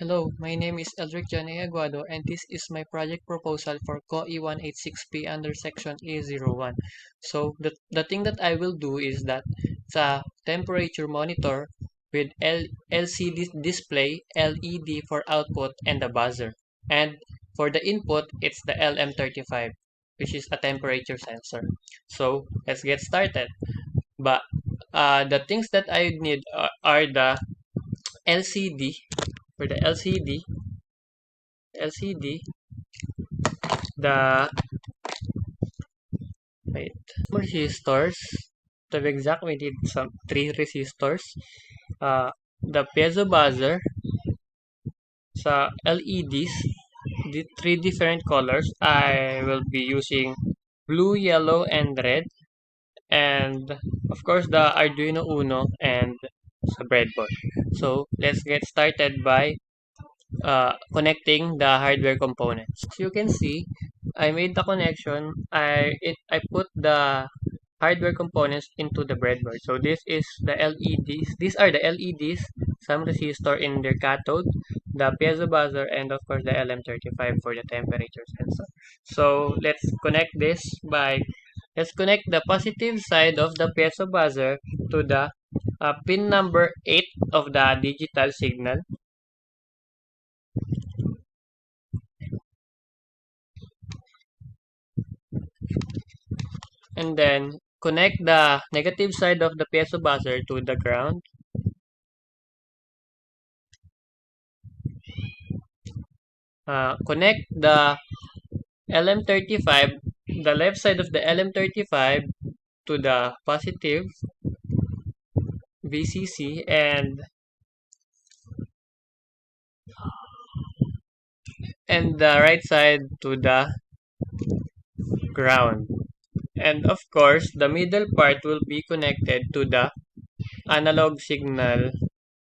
Hello, my name is Eldrick Janay Aguado and this is my project proposal for COE186P under section A01. So the thing that I will do is that it's a temperature monitor with LCD display, LED for output and a buzzer. And for the input, it's the LM35, which is a temperature sensor. So let's get started. But the things that I need are the LCD, for the LCD, the wait, resistors. To be exact, we need some three resistors. The piezo buzzer sa LEDs, the three different colors. I will be using blue, yellow, and red, and of course the Arduino Uno and sa breadboard. So let's get started by connecting the hardware components. As you can see, I made the connection. I put the hardware components into the breadboard. So this is the LEDs. These are the LEDs, some resistor in their cathode, the piezo buzzer, and of course the LM35 for the temperature sensor. So let's connect the positive side of the piezo buzzer to the pin number 8 of the digital signal. And then connect the negative side of the piezo buzzer to the ground. Connect the LM35, the left side of the LM35 to the positive VCC and the right side to the ground. And of course, the middle part will be connected to the analog signal,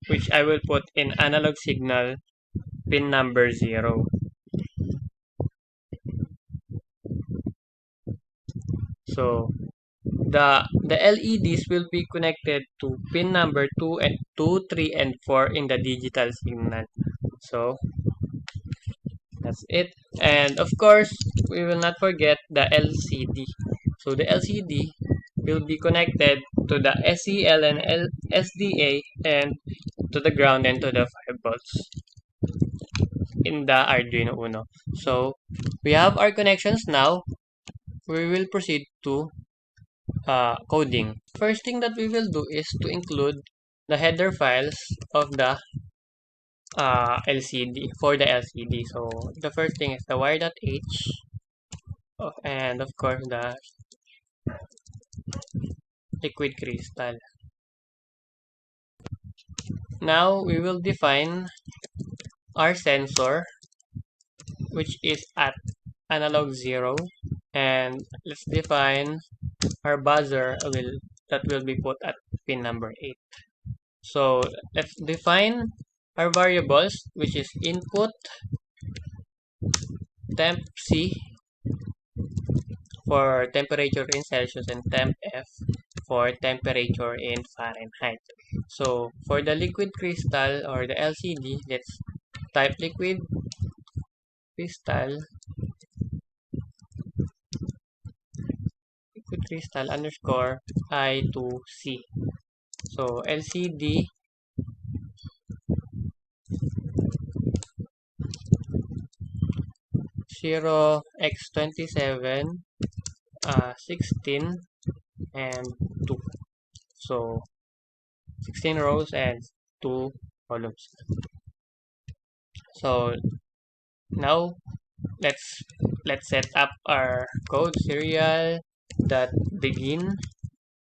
which I will put in analog signal pin number 0. So the LEDs will be connected to pin number 2, 3, and 4 in the digital signal. So that's it. And of course, we will not forget the LCD. So the LCD will be connected to the SEL and SDA and to the ground and to the 5 volts in the Arduino Uno. So we have our connections now. We will proceed to coding. First thing that we will do is to include the header files of the LCD for the LCD. So the first thing is the wire.h and of course the liquid crystal. Now we will define our sensor, which is at analog 0, and let's define our buzzer that will be put at pin number 8. So let's define our variables, which is input temp C for temperature in Celsius and temp F for temperature in Fahrenheit. So for the liquid crystal or the LCD, let's type liquid crystal underscore I to C. So LCD zero x27 16 and 2. So 16 rows and 2 columns. So now let's set up our code serial that begin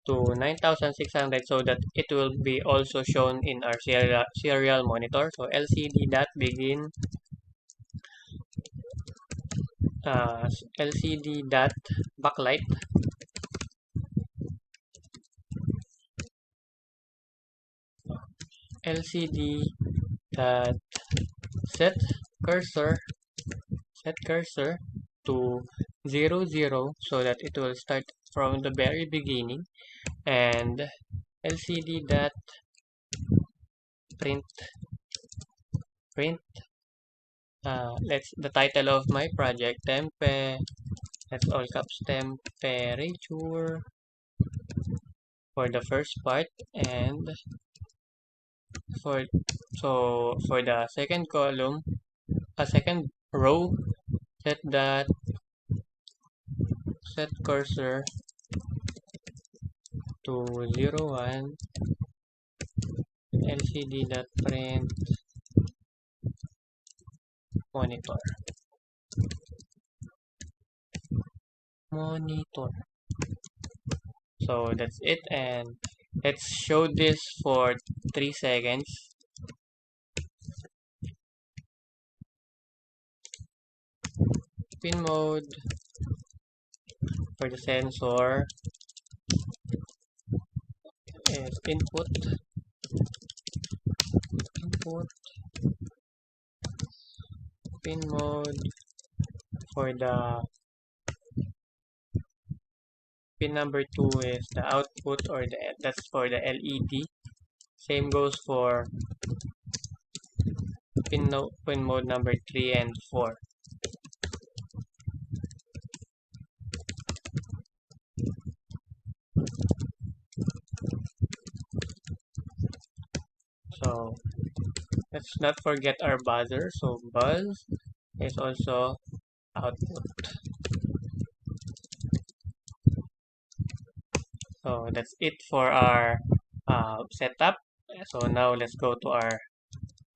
to 9600 so that it will be also shown in our serial monitor. So LCD dot begin LCD dot backlight LCD dot set cursor to 00 so that it will start from the very beginning, and LCD dot print print let's the title of my project that's all caps temperature for the first part, and for for the second column, a second row, set that set cursor to 01 lcd.print monitor. So that's it, and let's show this for 3 seconds. Pin mode for the sensor is input, pin mode for the pin number 2 is the output, or that's for the LED. Same goes for pin mode number 3 and 4. So let's not forget our buzzer. So buzz is also output. So that's it for our setup. So now let's go to our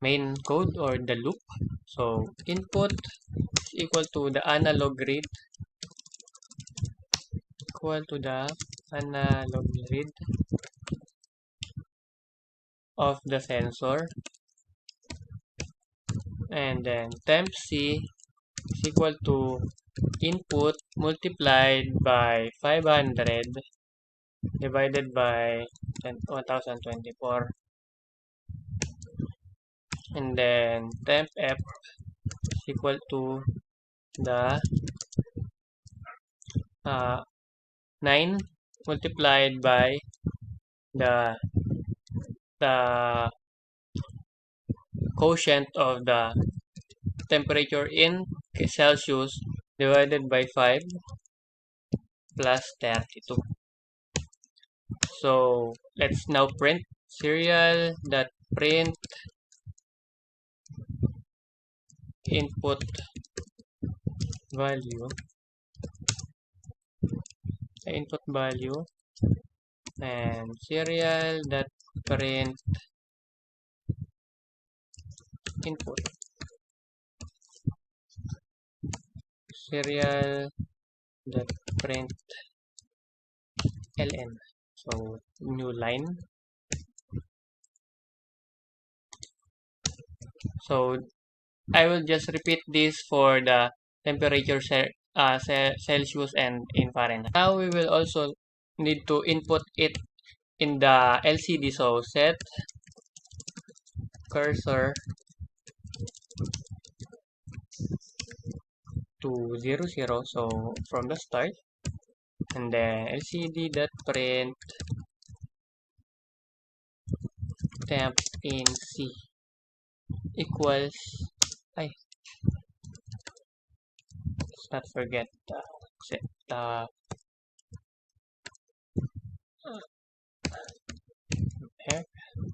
main code, or the loop. So input is equal to the analog read of the sensor, and then temp C is equal to input multiplied by 500 divided by 1024, and then temp F is equal to the 9 multiplied by the quotient of the temperature in Celsius divided by 5 plus 32. So let's now print serial.print input value and serial.print input serial.print ln. So new line. So I will just repeat this for the temperature Celsius and in Fahrenheit. Now we will also need to input it in the LCD. So set cursor to 00, so from the start, and then lcd.print temp in C equals, let's not forget set there,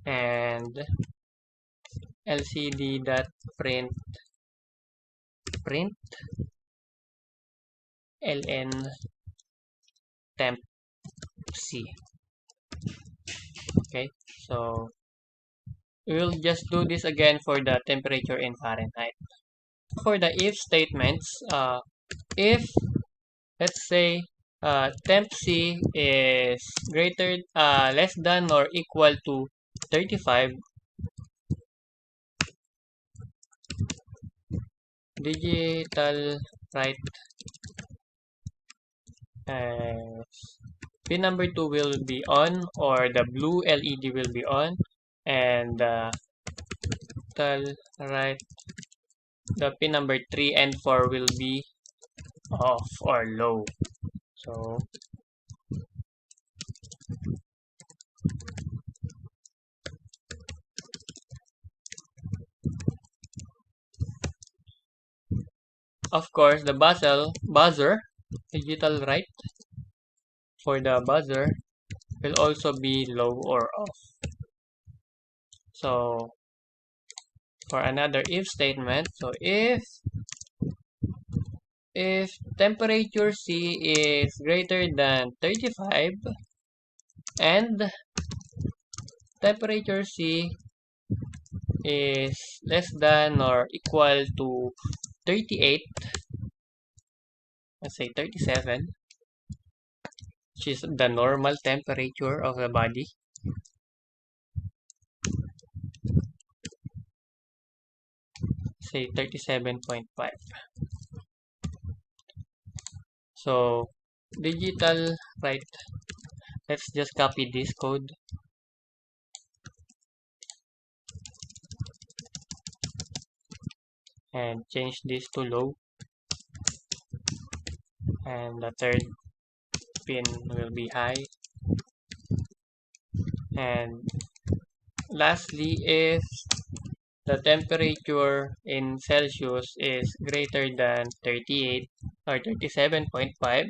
and lcd.print ln temp C. Okay, so we will just do this again for the temperature in Fahrenheit. For the if statements, if let's say temp C is less than or equal to 35, digital write pin number 2 will be on, or the blue LED will be on, and digital write the pin number 3 and 4 will be off or low. So of course, the buzzer, digital write for the buzzer will also be low or off. So for another if statement, so if temperature C is greater than 35 and temperature C is less than or equal to 38, let's say 37, which is the normal temperature of the body. Say 37.5. So digital write. Let's just copy this code and change this to low, and the third pin will be high. And lastly, if the temperature in Celsius is greater than 38 or 37.5,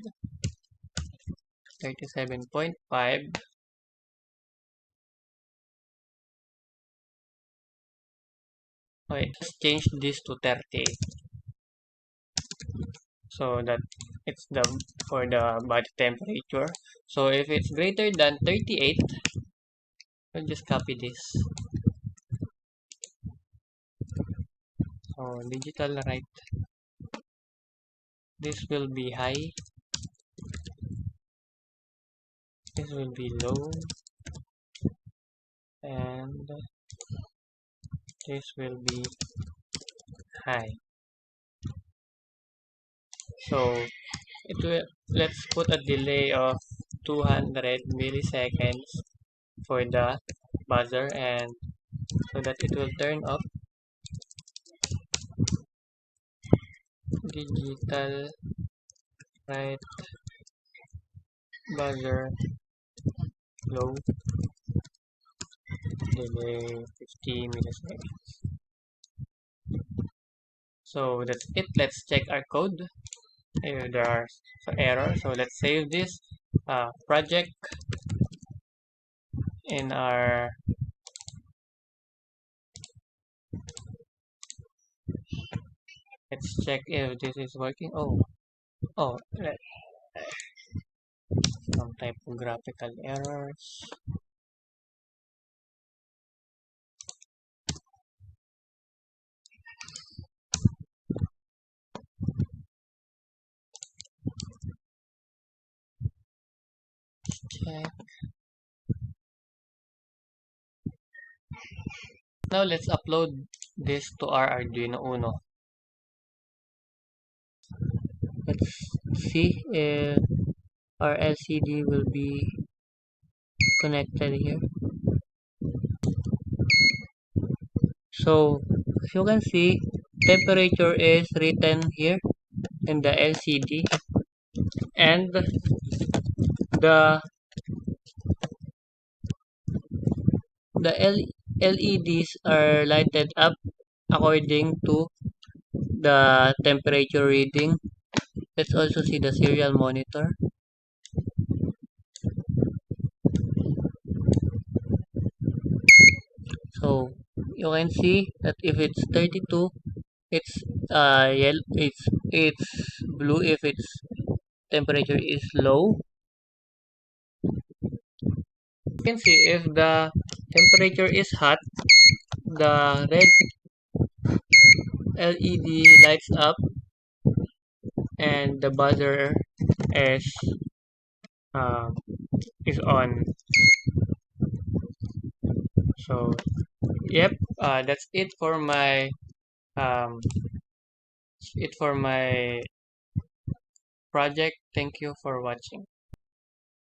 okay, just change this to 38 so that it's the for the body temperature. So if it's greater than 38, I'll just copy this. So digital write, this will be high, this will be low, and this will be high. So it will, let's put a delay of 200 milliseconds for the buzzer, and so that it will turn off. Digital write buzzer low, delay 50 milliseconds. So that's it. Let's check our code if there are some errors. So let's save this project in our let's check if this is working. Some typographical errors. Check. Now let's upload this to our Arduino Uno. Let's see if our LCD will be connected here. So as you can see, temperature is written here in the LCD, and the LEDs are lighted up according to the temperature reading. Let's also see the serial monitor. So you can see that if it's 32, it's yellow. It's blue if its temperature is low. You can see if the temperature is hot, the red LED lights up and the buzzer is uh, is on. So yep, that's um, it for my project. Thank you for watching.